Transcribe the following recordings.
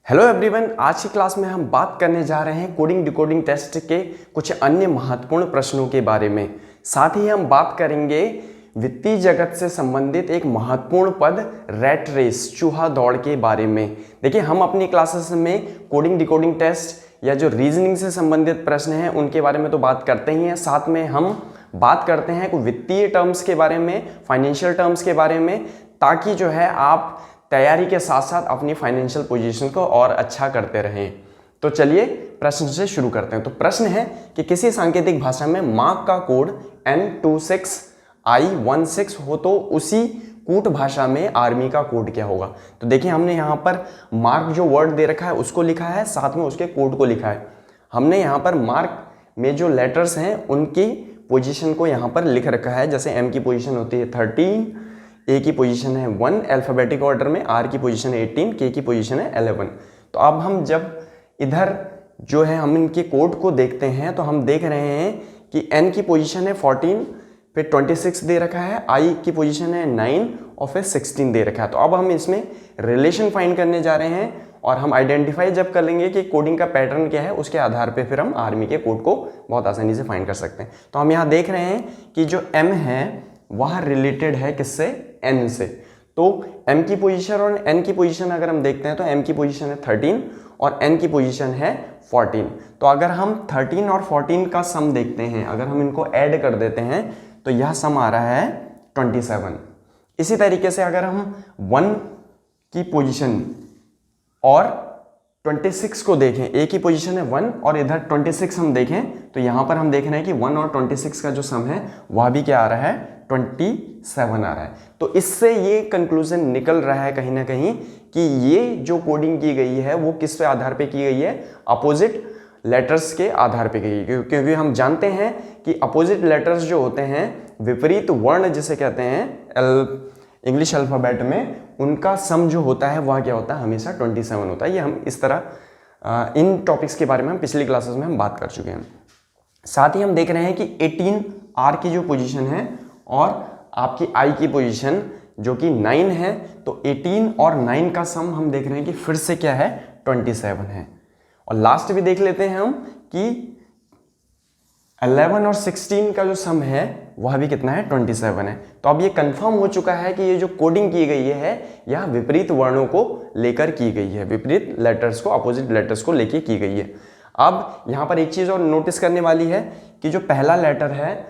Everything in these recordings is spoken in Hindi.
हेलो एवरीवन, आज की क्लास में हम बात करने जा रहे हैं कोडिंग डिकोडिंग टेस्ट के कुछ अन्य महत्वपूर्ण प्रश्नों के बारे में। साथ ही हम बात करेंगे वित्तीय जगत से संबंधित एक महत्वपूर्ण पद रैट रेस, चूहा दौड़ के बारे में। देखिए, हम अपनी क्लासेस में कोडिंग डिकोडिंग टेस्ट या जो रीजनिंग से संबंधित प्रश्न हैं उनके बारे में तो बात करते ही हैं, साथ में हम बात करते हैं वित्तीय टर्म्स के बारे में, फाइनेंशियल टर्म्स के बारे में, ताकि जो है आप तैयारी के साथ साथ अपनी फाइनेंशियल पोजीशन को और अच्छा करते रहें। तो चलिए प्रश्न से शुरू करते हैं। तो प्रश्न है कि किसी सांकेतिक भाषा में मार्क का कोड N26I16 हो तो उसी कूट भाषा में आर्मी का कोड क्या होगा। तो देखिए, हमने यहाँ पर मार्क जो वर्ड दे रखा है उसको लिखा है, साथ में उसके कोड को लिखा है। हमने यहाँ पर मार्क में जो लेटर्स हैं उनकी पोजीशन को यहाँ पर लिख रखा है। जैसे M की पोजीशन होती है 13, ए की पोजीशन है 1 अल्फ़ाबेटिक ऑर्डर में, आर की पोजीशन है 18, के की पोजीशन है 11। तो अब हम जब इधर जो है हम इनके कोड को देखते हैं तो हम देख रहे हैं कि एन की पोजीशन है 14, फिर 26 दे रखा है, आई की पोजीशन है 9 और फिर 16 दे रखा है। तो अब हम इसमें रिलेशन फाइंड करने जा रहे हैं और हम आइडेंटिफाई जब कर लेंगे कि कोडिंग का पैटर्न क्या है, उसके आधार पे फिर हम आर्मी के कोड को बहुत आसानी से फाइंड कर सकते हैं। तो हम यहाँ देख रहे हैं कि जो एम है वह रिलेटेड है किससे, एन से। तो m की पोजीशन और n की पोजीशन अगर हम देखते हैं तो m की पोजीशन है 13 और n की पोजीशन है 14। तो अगर हम 13 और 14 का सम देखते हैं, अगर हम इनको ऐड कर देते हैं तो यह सम आ रहा है 27। इसी तरीके से अगर हम 1 की पोजीशन और 26 को देखें, a की पोजीशन है 1 और इधर 26 हम देखें तो यहाँ पर हम देख रहे हैं कि 1 और 26 का जो सम है वह भी क्या आ रहा है, 27 आ रहा है। तो इससे ये कंक्लूजन निकल रहा है कहीं ना कहीं कि ये जो कोडिंग की गई है वो किस पे आधार पे की गई है, अपोजिट लेटर्स के आधार पे की गई है। क्योंकि हम जानते हैं कि अपोजिट लेटर्स जो होते हैं, विपरीत वर्ण जिसे कहते हैं इंग्लिश अल्फ़ाबेट में, उनका सम जो होता है वह क्या होता है, हमेशा 27 होता है। ये हम इस तरह इन टॉपिक्स के बारे में हम पिछली क्लासेस में हम बात कर चुके हैं। साथ ही हम देख रहे हैं कि 18 आर की जो पोजीशन है और आपकी आई की पोजीशन जो कि 9 है, तो 18 और 9 का सम हम देख रहे हैं कि फिर से क्या है, 27 है। और लास्ट भी देख लेते हैं हम कि 11 और 16 का जो सम है वह भी कितना है, 27 है। तो अब ये कंफर्म हो चुका है कि ये जो कोडिंग की गई है यह विपरीत वर्णों को लेकर की गई है, विपरीत लेटर्स को, अपोजिट लेटर्स को लेकर की गई है। अब यहाँ पर एक चीज़ और नोटिस करने वाली है कि जो पहला लेटर है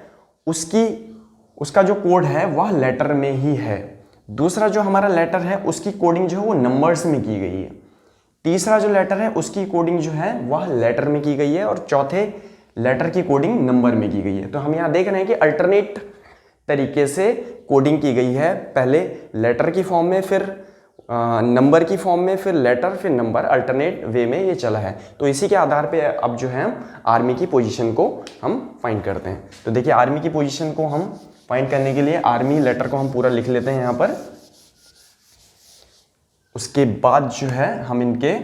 उसका जो कोड है वह लेटर में ही है। दूसरा जो हमारा लेटर है उसकी कोडिंग जो है वो नंबर्स में की गई है। तीसरा जो लेटर है उसकी कोडिंग जो है वह लेटर में की गई है और चौथे लेटर की कोडिंग नंबर में की गई है। तो हम यहाँ देख रहे हैं कि अल्टरनेट तरीके से कोडिंग की गई है, पहले लेटर की फॉर्म में, फिर नंबर की फॉर्म में, फिर लेटर, फिर नंबर, अल्टरनेट वे में ये चला है। तो इसी के आधार पे अब जो है हम आर्मी की पोजीशन को हम फाइंड करते हैं। तो देखिए, आर्मी की पोजीशन को हम फाइंड करने के लिए आर्मी लेटर को हम पूरा लिख लेते हैं यहाँ पर। उसके बाद जो है हम इनके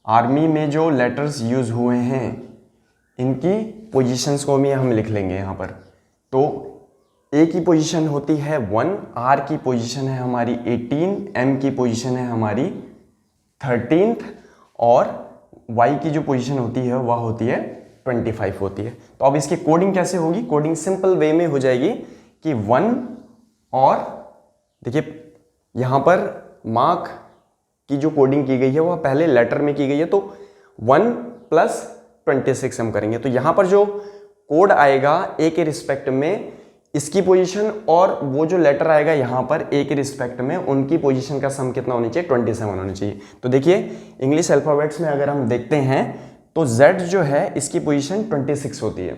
आर्मी में जो लेटर्स यूज हुए हैं इनकी पोजीशंस को भी हम लिख लेंगे यहाँ पर। तो ए की पोजीशन होती है 1, आर की पोजीशन है हमारी 18, एम की पोजीशन है हमारी 13 और वाई की जो पोजीशन होती है वह होती है 25 होती है। तो अब इसकी कोडिंग कैसे होगी, कोडिंग सिंपल वे में हो जाएगी कि 1 और देखिए यहाँ पर मार्क की जो कोडिंग की गई है वह पहले लेटर में की गई है, तो 1 + 26 हम करेंगे। तो यहाँ पर जो कोड आएगा ए के रिस्पेक्ट में इसकी पोजीशन और वो जो लेटर आएगा यहाँ पर ए के रिस्पेक्ट में उनकी पोजीशन का सम कितना होनी चाहिए, 27 होना चाहिए। तो देखिए, इंग्लिश अल्फ़ाबेट्स में अगर हम देखते हैं तो Z जो है इसकी पोजीशन 26 होती है।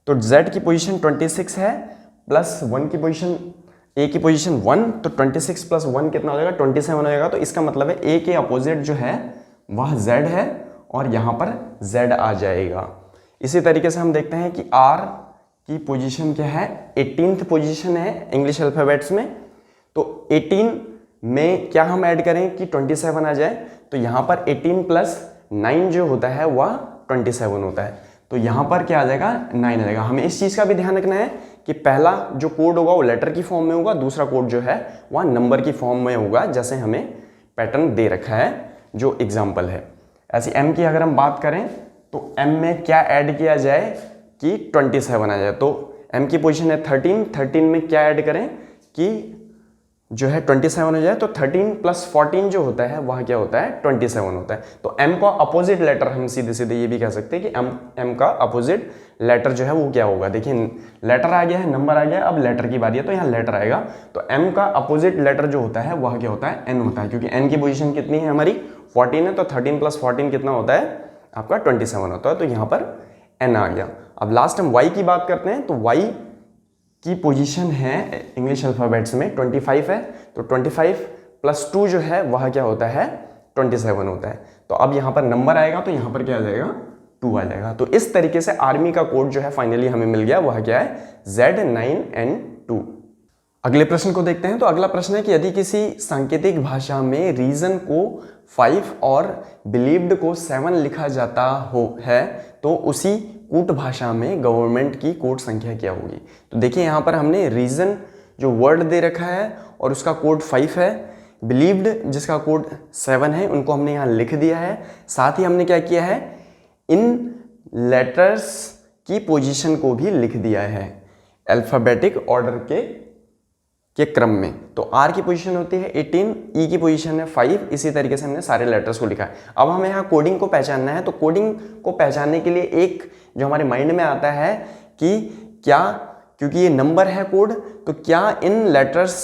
तो Z की पोजीशन 26 है, प्लस 1 की पोजीशन, ए की पोजीशन 1, तो 26 + 1 कितना हो जाएगा, 27 हो जाएगा। तो इसका मतलब है ए के अपोजिट जो है वह Z है और यहाँ पर Z आ जाएगा। इसी तरीके से हम देखते हैं कि R की पोजीशन क्या है, 18th पोजीशन है इंग्लिश अल्फ़ाबेट्स में। तो 18 में क्या हम ऐड करें कि 27 आ जाए, तो यहाँ पर 18 + 9 जो होता है वह 27 होता है। तो यहाँ पर क्या आ जाएगा, 9 आ जाएगा। हमें इस चीज़ का भी ध्यान रखना है कि पहला जो कोड होगा वो लेटर की फॉर्म में होगा, दूसरा कोड जो है वह नंबर की फॉर्म में होगा, जैसे हमें पैटर्न दे रखा है जो एग्जाम्पल है। ऐसे m की अगर हम बात करें तो m में क्या ऐड किया जाए कि 27 आ जाए, तो m की पोजीशन है 13 में क्या ऐड करें कि जो है 27 हो जाए, तो 13 + 14 जो होता है वह क्या होता है 27 होता है। तो m का अपोजिट लेटर हम सीधे सीधे ये भी कह सकते हैं कि m का अपोजिट लेटर जो है वो क्या होगा। देखिए लेटर आ गया है, नंबर आ गया, अब लेटर की बारी है तो यहाँ लेटर आएगा। तो m का अपोजिट लेटर जो होता है वह क्या होता है n होता है, क्योंकि n की पोजीशन कितनी है हमारी 14 है, तो 13 + 14 कितना होता है आपका 27 होता है, तो यहाँ पर n आ गया। अब लास्ट हम y की बात करते हैं, तो y की पोजीशन है इंग्लिश अल्फ़ाबेट्स में 25 है, तो 25 + 2 जो है वह क्या होता है 27 होता है। तो अब यहाँ पर नंबर आएगा तो यहाँ पर क्या आ जाएगा 2 आ जाएगा। तो इस तरीके से आर्मी का कोड जो है फाइनली हमें मिल गया, वह क्या है Z9N2। अगले प्रश्न को देखते हैं। तो अगला प्रश्न है कि यदि किसी सांकेतिक भाषा में रीजन को 5 और बिलीव्ड को 7 लिखा जाता है तो उसी कूट भाषा में गवर्नमेंट की कोड संख्या क्या होगी। तो देखिए यहाँ पर हमने रीजन जो वर्ड दे रखा है और उसका कोड 5 है, बिलीव्ड जिसका कोड 7 है, उनको हमने यहाँ लिख दिया है। साथ ही हमने क्या किया है, इन लेटर्स की पोजीशन को भी लिख दिया है अल्फ़ाबेटिक ऑर्डर के क्रम में। तो R की पोजीशन होती है 18, E की पोजीशन है 5, इसी तरीके से हमने सारे लेटर्स को लिखा है। अब हमें यहाँ कोडिंग को पहचानना है, तो कोडिंग को पहचानने के लिए एक जो हमारे माइंड में आता है कि क्या, क्योंकि ये नंबर है कोड, तो क्या इन लेटर्स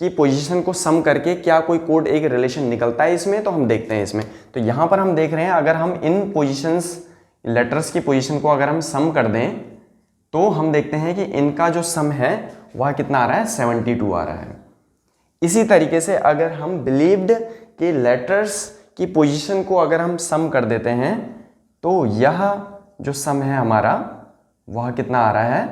की पोजीशन को सम करके क्या कोई कोड एक रिलेशन निकलता है इसमें, तो हम देखते हैं इसमें। तो यहाँ पर हम देख रहे हैं अगर हम इन पोजीशंस लेटर्स की पोजीशन को अगर हम सम कर दें तो हम देखते हैं कि इनका जो सम है वह कितना आ रहा है 72 आ रहा है। इसी तरीके से अगर हम बिलीव्ड के लेटर्स की पोजीशन को अगर हम सम कर देते हैं तो यह जो सम है हमारा वह कितना आ रहा है,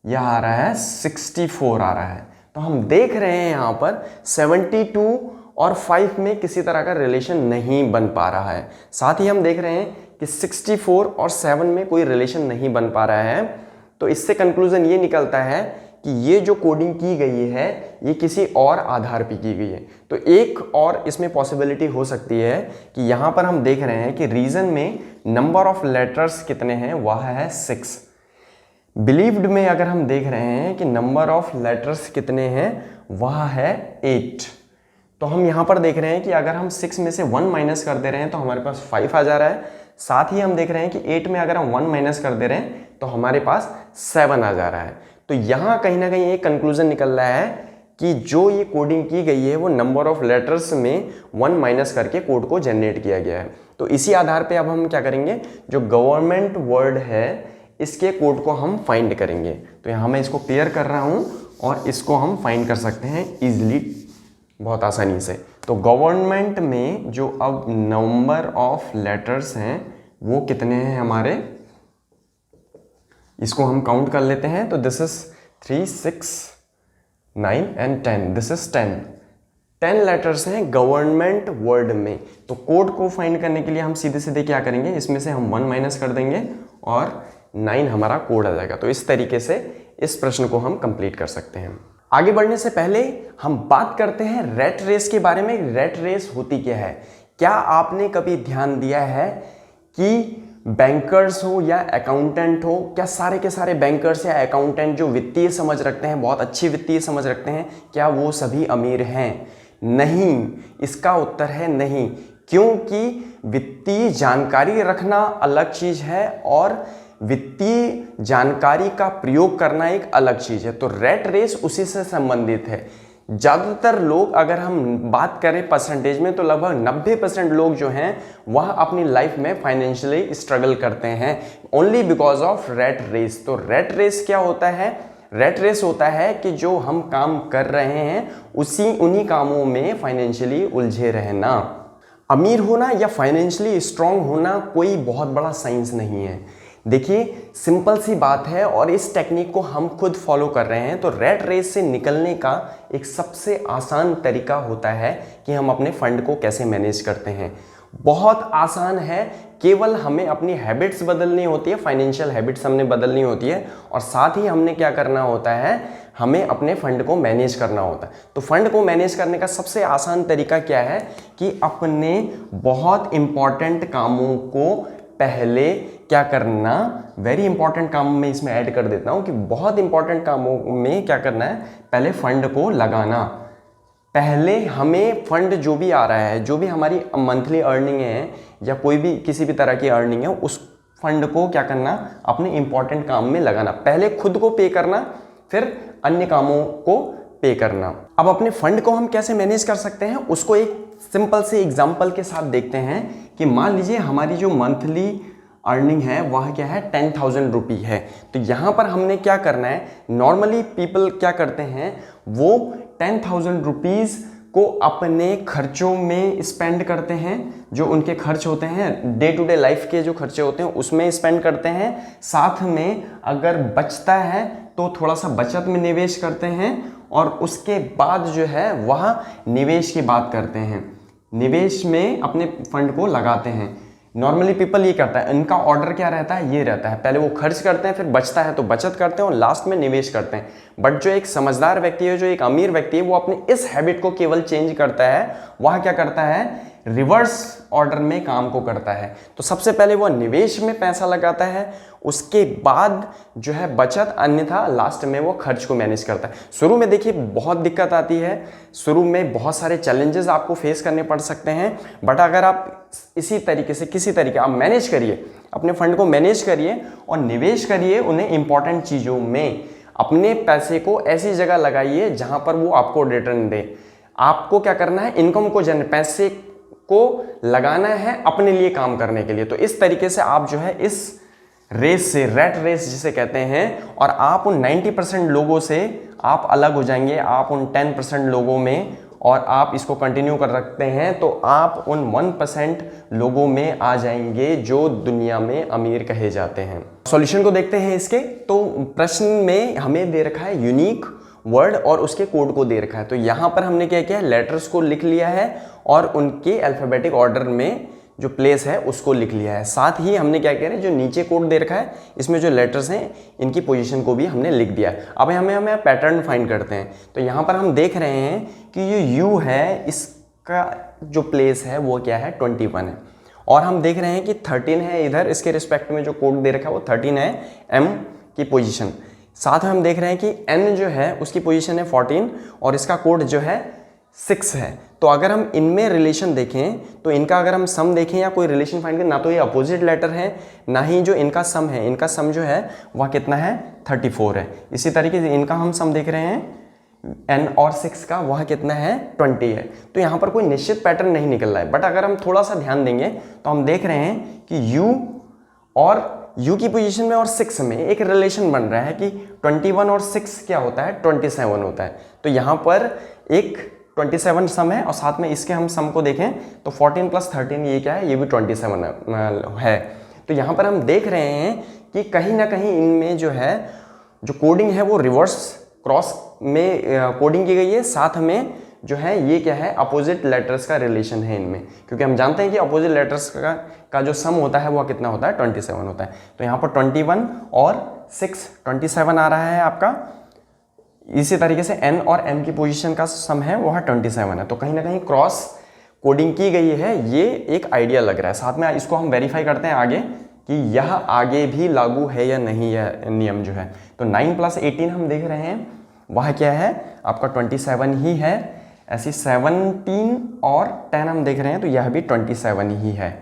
यह आ रहा है 64 आ रहा है। तो हम देख रहे हैं यहाँ पर 72 और 5 में किसी तरह का रिलेशन नहीं बन पा रहा है। साथ ही हम देख रहे हैं कि 64 और 7 में कोई रिलेशन नहीं बन पा रहा है। तो इससे कंक्लूजन ये निकलता है कि ये जो कोडिंग की गई है ये किसी और आधार पे की गई है। तो एक और इसमें पॉसिबिलिटी हो सकती है कि यहाँ पर हम देख रहे हैं कि रीजन में नंबर ऑफ लेटर्स कितने हैं, वह है 6। बिलीव्ड में अगर हम देख रहे हैं कि नंबर ऑफ लेटर्स कितने हैं, वह है 8। तो हम यहाँ पर देख रहे हैं कि अगर हम 6 में से 1 माइनस कर दे रहे हैं तो हमारे पास 5 आ जा रहा है। साथ ही हम देख रहे हैं कि 8 में अगर हम 1 माइनस कर दे रहे हैं तो हमारे पास 7 आ जा रहा है। तो यहाँ कहीं ना कहीं एक कंक्लूजन निकल रहा है कि जो ये कोडिंग की गई है वो नंबर ऑफ लेटर्स में 1 माइनस करके कोड को जनरेट किया गया है। तो इसी आधार पे अब हम क्या करेंगे, जो गवर्नमेंट वर्ड है इसके कोड को हम फाइंड करेंगे। तो यहाँ मैं इसको क्लियर कर रहा हूँ और इसको हम फाइंड कर सकते हैं इजीली, बहुत आसानी से। तो गवर्नमेंट में जो अब नंबर ऑफ लेटर्स हैं वो कितने हैं हमारे, इसको हम काउंट कर लेते हैं। तो this is 3, 6, 9 and 10, this is 10 letters हैं गवर्नमेंट वर्ड में। तो कोड को फाइंड करने के लिए हम सीधे सीधे क्या करेंगे, इसमें से हम 1 माइनस कर देंगे और 9 हमारा कोड आ जाएगा। तो इस तरीके से इस प्रश्न को हम कंप्लीट कर सकते हैं। आगे बढ़ने से पहले हम बात करते हैं रैट रेस के बारे में। रैट रेस होती क्या है? क्या आपने कभी ध्यान दिया है कि बैंकर्स हो या अकाउंटेंट हो, क्या सारे के सारे बैंकर्स या अकाउंटेंट जो वित्तीय समझ रखते हैं, बहुत अच्छी वित्तीय समझ रखते हैं, क्या वो सभी अमीर हैं? नहीं, इसका उत्तर है नहीं। क्योंकि वित्तीय जानकारी रखना अलग चीज़ है और वित्तीय जानकारी का प्रयोग करना एक अलग चीज़ है। तो रैट रेस उसी से संबंधित है। ज़्यादातर लोग, अगर हम बात करें परसेंटेज में, तो लगभग 90% लोग जो हैं वह अपनी लाइफ में फाइनेंशियली स्ट्रगल करते हैं only because of rat race. तो रैट रेस क्या होता है? रैट रेस होता है कि जो हम काम कर रहे हैं उन्हीं कामों में फाइनेंशियली उलझे रहना। अमीर होना या फाइनेंशियली स्ट्रांग होना कोई बहुत बड़ा साइंस नहीं है। देखिए, सिंपल सी बात है और इस टेक्निक को हम खुद फॉलो कर रहे हैं। तो रैट रेस से निकलने का एक सबसे आसान तरीका होता है कि हम अपने फंड को कैसे मैनेज करते हैं। बहुत आसान है, केवल हमें अपनी हैबिट्स बदलनी होती है, फाइनेंशियल हैबिट्स हमने बदलनी होती है और साथ ही हमने क्या करना होता है, हमें अपने फंड को मैनेज करना होता है। तो फंड को मैनेज करने का सबसे आसान तरीका क्या है कि अपने बहुत इंपॉर्टेंट कामों को पहले क्या करना, वेरी इंपॉर्टेंट कामों में इसमें ऐड कर देता हूं कि बहुत इंपॉर्टेंट कामों में क्या करना है, पहले फंड को लगाना। पहले हमें फंड जो भी आ रहा है, जो भी हमारी मंथली अर्निंग है या कोई भी किसी भी तरह की अर्निंग है, उस फंड को क्या करना, अपने इंपॉर्टेंट काम में लगाना। पहले खुद को पे करना, फिर अन्य कामों को पे करना। अब अपने फंड को हम कैसे मैनेज कर सकते हैं, उसको एक सिंपल से एग्जांपल के साथ देखते हैं कि मान लीजिए हमारी जो मंथली अर्निंग है वह क्या है, 10,000 रुपी है। तो यहाँ पर हमने क्या करना है, नॉर्मली पीपल क्या करते हैं, वो 10,000 रुपीज़ को अपने खर्चों में स्पेंड करते हैं। जो उनके खर्च होते हैं, डे टू डे लाइफ के जो खर्चे होते हैं उसमें स्पेंड करते हैं। साथ में अगर बचता है तो थोड़ा सा बचत में निवेश करते हैं, और उसके बाद जो है वह निवेश की बात करते हैं, निवेश में अपने फंड को लगाते हैं। नॉर्मली पीपल ये करता है, इनका ऑर्डर क्या रहता है, ये रहता है, पहले वो खर्च करते हैं, फिर बचता है तो बचत करते हैं, और लास्ट में निवेश करते हैं। बट जो एक समझदार व्यक्ति है, जो एक अमीर व्यक्ति है, वो अपने इस हैबिट को केवल चेंज करता है। वह क्या करता है, रिवर्स ऑर्डर में काम को करता है। तो सबसे पहले वो निवेश में पैसा लगाता है, उसके बाद जो है बचत, अन्यथा लास्ट में वो खर्च को मैनेज करता है। शुरू में देखिए बहुत दिक्कत आती है, शुरू में बहुत सारे चैलेंजेस आपको फेस करने पड़ सकते हैं, बट अगर आप इसी तरीके से किसी तरीके आप मैनेज करिए, अपने फंड को मैनेज करिए और निवेश करिए उन्हें इंपॉर्टेंट चीज़ों में, अपने पैसे को ऐसी जगह लगाइए जहां पर वो आपको रिटर्न दे। आपको क्या करना है, इनकम को पैसे को लगाना है अपने लिए काम करने के लिए। तो इस तरीके से आप जो है इस रेस से, रेट रेस जिसे कहते हैं, और आप उन 90% लोगों से आप अलग हो जाएंगे, आप उन 10% लोगों में, और आप इसको कंटिन्यू कर रखते हैं तो आप उन 1% लोगों में आ जाएंगे जो दुनिया में अमीर कहे जाते हैं। सॉल्यूशन को देखते हैं इसके। तो प्रश्न में हमें दे रखा है यूनिक वर्ड और उसके कोड को दे रखा है। तो यहाँ पर हमने क्या किया है, लेटर्स को लिख लिया है और उनके अल्फाबेटिक ऑर्डर में जो प्लेस है उसको लिख लिया है। साथ ही हमने क्या कह रहे हैं, जो नीचे कोड दे रखा है इसमें जो लेटर्स हैं इनकी पोजीशन को भी हमने लिख दिया। अब हमें पैटर्न फाइंड करते हैं। तो यहाँ पर हम देख रहे हैं कि ये यू है, इसका जो प्लेस है वो क्या है, 21 है, और हम देख रहे हैं कि 13 है इधर, इसके रिस्पेक्ट में जो कोड दे रखा है वो 13 है एम की पोजीशन। साथ में हम देख रहे हैं कि एन जो है उसकी पोजीशन है 14 और इसका कोड जो है 6 है। तो अगर हम इनमें रिलेशन देखें तो इनका अगर हम सम देखें या कोई रिलेशन फाइंड करें, ना तो ये अपोजिट लेटर है ना ही जो इनका सम है, इनका सम जो है वह कितना है, 34 है। इसी तरीके से इनका हम सम देख रहे हैं n और 6 का, वह कितना है, 20 है। तो यहाँ पर कोई निश्चित पैटर्न नहीं निकल रहा है, बट अगर हम थोड़ा सा ध्यान देंगे तो हम देख रहे हैं कि u और u की पोजीशन में और 6 में एक रिलेशन बन रहा है कि 21 और 6 क्या होता है, 27 होता है। तो यहाँ पर एक 27 सम है, और साथ में इसके हम सम को देखें तो 14 + 13 ये क्या है, ये भी 27 है। तो यहाँ पर हम देख रहे हैं कि कहीं ना कहीं इनमें जो है जो कोडिंग है वो रिवर्स क्रॉस में कोडिंग की गई है। साथ में जो है ये क्या है, अपोजिट लेटर्स का रिलेशन है इनमें, क्योंकि हम जानते हैं कि अपोजिट लेटर्स का जो सम होता है वो कितना होता है, 27 होता है। तो यहाँ पर 21 और 6 27 आ रहा है आपका। इसी तरीके से n और m की पोजीशन का सम है वह 27 है। तो कहीं ना कहीं क्रॉस कोडिंग की गई है, ये एक आइडिया लग रहा है। साथ में इसको हम वेरीफाई करते हैं आगे कि यह आगे भी लागू है या नहीं, यह नियम जो है। तो 9 + 18 हम देख रहे हैं वह क्या है, आपका 27 ही है। ऐसी 17 और 10 हम देख रहे हैं तो यह भी 27 ही है।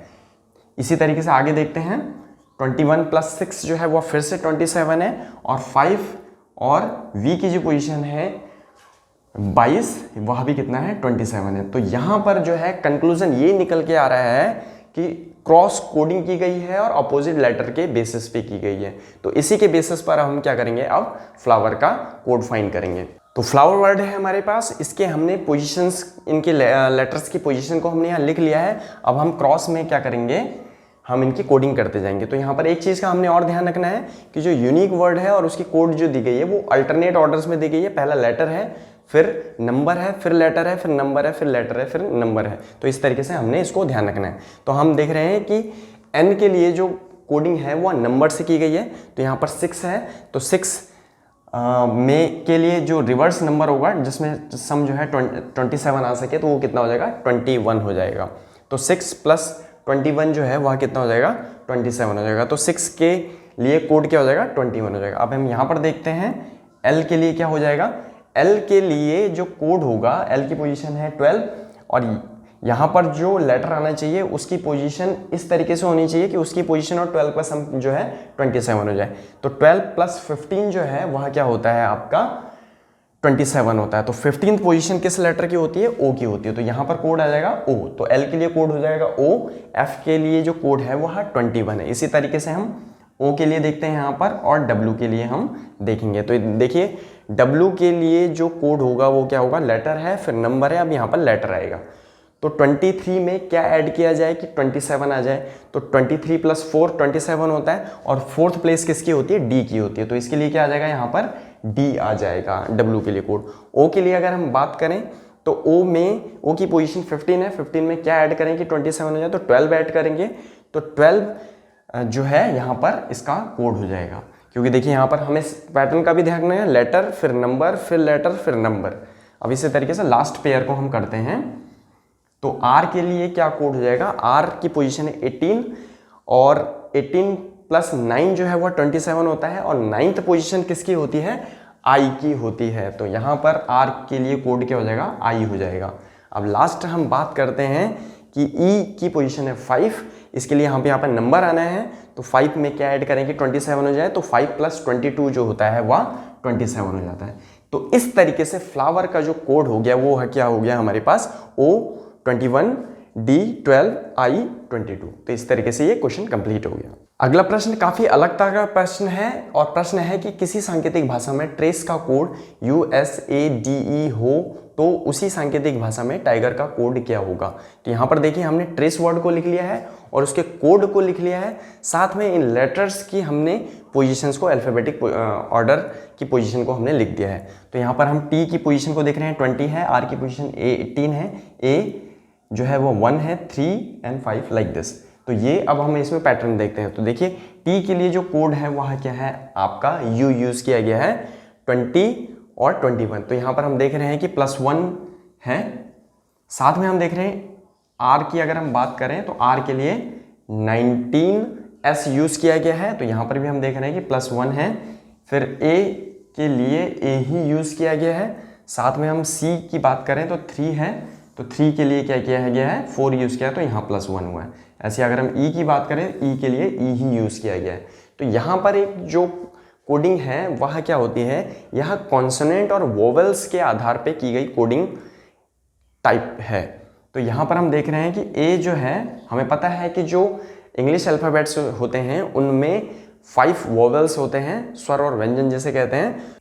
इसी तरीके से आगे देखते हैं, 21 + 6 जो है वह फिर से 27 है, और 5 और v की जो पोजीशन है 22, वह भी कितना है, 27 है। तो यहाँ पर जो है कंक्लूजन ये निकल के आ रहा है कि क्रॉस कोडिंग की गई है और अपोजिट लेटर के बेसिस पे की गई है। तो इसी के बेसिस पर हम क्या करेंगे, अब फ्लावर का कोड फाइंड करेंगे। तो फ्लावर वर्ड है हमारे पास, इसके हमने पोजीशंस, इनके लेटर्स की पोजीशन को हमने यहाँ लिख लिया है। अब हम क्रॉस में क्या करेंगे, हम इनकी कोडिंग करते जाएंगे। तो यहाँ पर एक चीज़ का हमने और ध्यान रखना है कि जो यूनिक वर्ड है और उसकी कोड जो दी गई है वो अल्टरनेट ऑर्डर्स में दी गई है। पहला लेटर है, फिर नंबर है, फिर लेटर है, फिर नंबर है, फिर लेटर है, फिर नंबर है। तो इस तरीके से हमने इसको ध्यान रखना है। तो हम देख रहे हैं कि n के लिए जो कोडिंग है वो नंबर से की गई है। तो यहाँ पर 6 है, तो 6 में के लिए जो रिवर्स नंबर होगा जिसमें सम जो है 27 आ सके तो वो कितना हो जाएगा 21 हो जाएगा। तो 6 + 21 जो है वह कितना हो जाएगा 27 हो जाएगा। तो 6 के लिए कोड क्या हो जाएगा 21 हो जाएगा। अब हम यहाँ पर देखते हैं L के लिए क्या हो जाएगा। L के लिए जो कोड होगा, L की पोजीशन है 12 और यहाँ पर जो लेटर आना चाहिए उसकी पोजीशन इस तरीके से होनी चाहिए कि उसकी पोजीशन और 12 का सम जो है 27 हो जाए। तो 12 + 15 जो है वह क्या होता है आपका 27 होता है। तो 15th पोजीशन किस लेटर की होती है, O की होती है। तो यहाँ पर कोड आ जाएगा O। तो L के लिए कोड हो जाएगा O, F के लिए जो कोड है वह 21 है। इसी तरीके से हम O के लिए देखते हैं यहाँ पर और W के लिए हम देखेंगे। तो देखिए W के लिए जो कोड होगा वो क्या होगा, लेटर है फिर नंबर है, अब यहाँ पर लेटर आएगा। तो 23 में क्या ऐड किया जाए कि 27 आ जाए। तो 23 + 4 27 होता है और 4th प्लेस किसकी होती है, D की होती है। तो इसके लिए क्या आ जाएगा, यहाँ पर D आ जाएगा W के लिए कोड। O के लिए अगर हम बात करें तो O की पोजीशन 15 है। 15 में क्या ऐड करें कि 27 हो जाए, तो 12 ऐड करेंगे। तो 12 जो है यहाँ पर इसका कोड हो जाएगा। क्योंकि देखिए यहाँ पर हमें पैटर्न का भी ध्यान रखना है, लेटर फिर नंबर फिर लेटर फिर नंबर। अब इसी तरीके से लास्ट पेयर को हम करते हैं। तो R के लिए क्या कोड हो जाएगा, R की पोजीशन है 18 और 18 + 9 जो है वह 27 होता है और 9th पोजीशन किसकी होती है, I की होती है। तो यहाँ पर R के लिए कोड क्या हो जाएगा, I हो जाएगा। अब लास्ट हम बात करते हैं कि E की पोजीशन है 5, इसके लिए यहाँ पर नंबर आना है। तो 5 में क्या ऐड करें कि 27 हो जाए। तो 5 + 22 जो होता है वह 27 हो जाता है। तो इस तरीके से फ्लावर का जो कोड हो गया वो है क्या हो गया हमारे पास, O 21, D 12, I 22। तो इस तरीके से ये क्वेश्चन कंप्लीट हो गया। अगला प्रश्न काफी अलग तरह का प्रश्न है और प्रश्न है कि किसी सांकेतिक भाषा में ट्रेस का कोड USADE हो तो उसी सांकेतिक भाषा में टाइगर का कोड क्या होगा। तो यहाँ पर देखिए हमने ट्रेस वर्ड को लिख लिया है और उसके कोड को लिख लिया है, साथ में इन लेटर्स की हमने पोजीशंस को अल्फाबेटिक ऑर्डर की पोजीशन को हमने लिख दिया है। तो यहाँ पर हम T की पोजीशन को देख रहे हैं 20 है, R की पोजीशन 18 है, A जो है वो 1 है, 3 and 5 लाइक दिस। तो ये अब हम इसमें पैटर्न देखते हैं। तो देखिए T के लिए जो कोड है वह क्या है आपका U यूज़ किया गया है 20 और 21। तो यहाँ पर हम देख रहे हैं कि +1 है, साथ में हम देख रहे हैं R की अगर हम बात करें तो R के लिए 19S यूज़ किया गया है। तो यहाँ पर भी हम देख रहे हैं कि +1 है, फिर A के लिए A ही यूज़ किया गया है, साथ में हम C की बात करें तो 3 है, तो 3 के लिए क्या किया गया है 4 यूज़ किया है, तो यहाँ +1 हुआ है। ऐसे अगर हम E की बात करें, E के लिए E ही यूज़ किया गया है। तो यहाँ पर एक जो कोडिंग है वह क्या होती है, यह कॉन्सोनेंट और वोवेल्स के आधार पे की गई कोडिंग टाइप है। तो यहाँ पर हम देख रहे हैं कि A जो है, हमें पता है कि जो इंग्लिश अल्फ़ाबेट्स होते हैं उनमें 5 वोवेल्स होते हैं, स्वर और व्यंजन जिसे कहते हैं।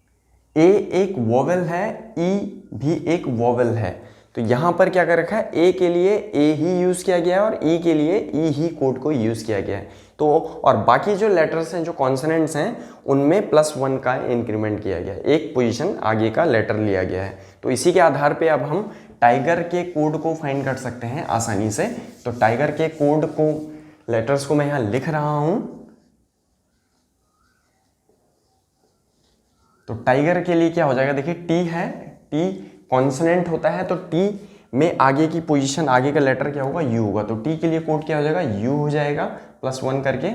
A एक वोवेल है, E भी एक वोवेल है। तो यहाँ पर क्या कर रखा है, A के लिए A ही यूज़ किया गया है और E के लिए E ही कोड को यूज़ किया गया है। तो और बाकी जो लेटर्स हैं, जो कॉन्सोनेंट्स हैं, उनमें +1 का इंक्रीमेंट किया गया है, एक पोजीशन आगे का लेटर लिया गया है। तो इसी के आधार पे अब हम टाइगर के कोड को फाइंड कर सकते हैं आसानी से। तो टाइगर के कोड को, लेटर्स को मैं यहाँ लिख रहा हूँ। तो टाइगर के लिए क्या हो जाएगा, देखिए T है, T कॉन्सोनेंट होता है, तो T में आगे की पोजीशन, आगे का लेटर क्या होगा, U होगा। तो T के लिए कोड क्या हो जाएगा, U हो जाएगा +1 करके।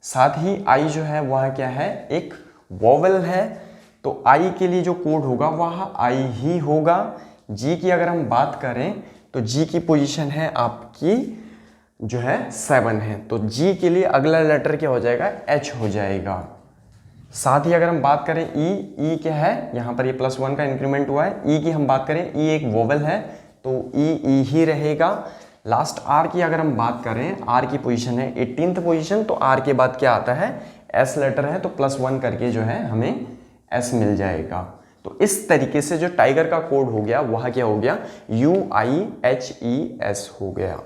साथ ही I जो है वह क्या है, एक वोवेल है, तो I के लिए जो कोड होगा वह I ही होगा। G की अगर हम बात करें तो G की पोजीशन है आपकी जो है 7 है, तो G के लिए अगला लेटर क्या हो जाएगा, H हो जाएगा। साथ ही अगर हम बात करें E क्या है, यहाँ पर ये +1 का इंक्रीमेंट हुआ है। E की हम बात करें, E एक वोवेल है, तो E ही रहेगा। लास्ट R की अगर हम बात करें, R की पोजीशन है 18th पोजीशन, तो R के बाद क्या आता है, S लेटर है, तो +1 करके जो है हमें S मिल जाएगा। तो इस तरीके से जो टाइगर का कोड हो गया वह क्या हो गया, UIHES हो गया।